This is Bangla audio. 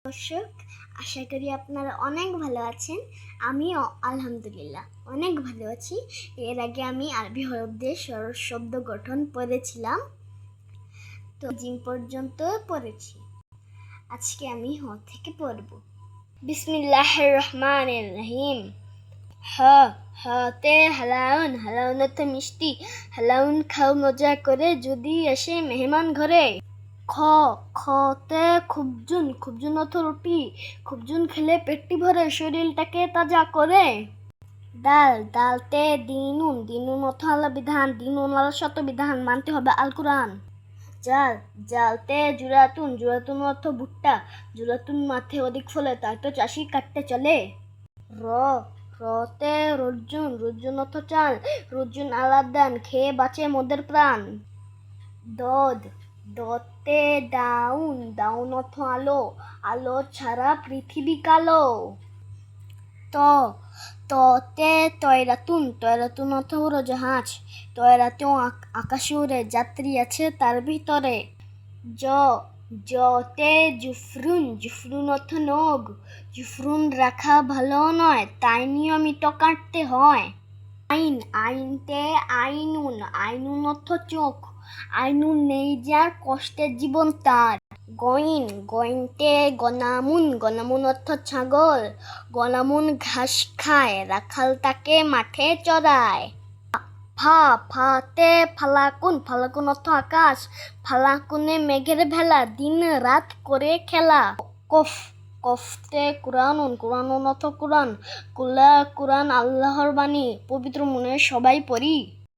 দর্শক, আশা করি আপনারা অনেক ভালো আছেন। আমিও আলহামদুলিল্লাহ অনেক ভালো আছি। এর আগে আমি আরবি হরফ দিয়ে সরল শব্দ গঠন পড়েছিলাম, তো জিম পর্যন্ত পড়েছি। আজকে আমি হ থেকে পড়ব। বিসমিল্লাহির রহমানির রহিম। হাতে হালাউন, হালাউন অর্থ মিষ্টি। হালাউন খাও মজা করে যদি আসে মেহমান ঘরে। খতে খুবজুন, খুবজুন অর্থ রুটি। খুবজুন খেলে পেটটি ভরে, শরীরটাকে তাজা করে। দালতে দিনুন, দিনুন অর্থ আল্লাহ বিধান। দিনুন আল্লাহ শত বিধান, মানতে হবে আল কোরআন। জালতে জুরাতুন, জুরাতুন অর্থ ভুট্টা। জুরাতুন মাঠে অধিক ফলে, তাই তো চাষি কাটতে চলে। রতে রজ্জুন, রজ্জুন অর্থ চাল। রজ্জুন আলাদান, খেয়ে বাঁচে মোদের প্রাণ। দতে দাউন, দাউন অর্থ আলো। আলো ছাড়া পৃথিবী কালো। ততে তয়রাতুন, তয়রাতুন অর্থ উড়োজাহাজ। তয়রাতে আকাশে উড়ে, যাত্রী আছে তার ভিতরে। জতে জুফরুন, জুফরুন অর্থ নখ। জুফরুন রাখা ভালো নয়, তাই নিয়মিত কাটতে হয়। আইনতে আইনুন, আইনুন অর্থ চোখ। আইনুন নেই যার, কষ্টের জীবন তার। গইনতে গনামুন, গনামুন অর্থ ছাগল। গনামুন ঘাস খায়, রাখাল তাকে মাঠে চড়ায়। ফাতে ফালাকুন, ফালাকুন অর্থ আকাশ। ফালাকুনে মেঘের ভেলা, দিন রাত করে খেলা। কফতে কুরআনুন, কুরআনুন অর্থ কুরআন। কুরআন আল্লাহর বাণী, পবিত্র মনে সবাই পড়ি।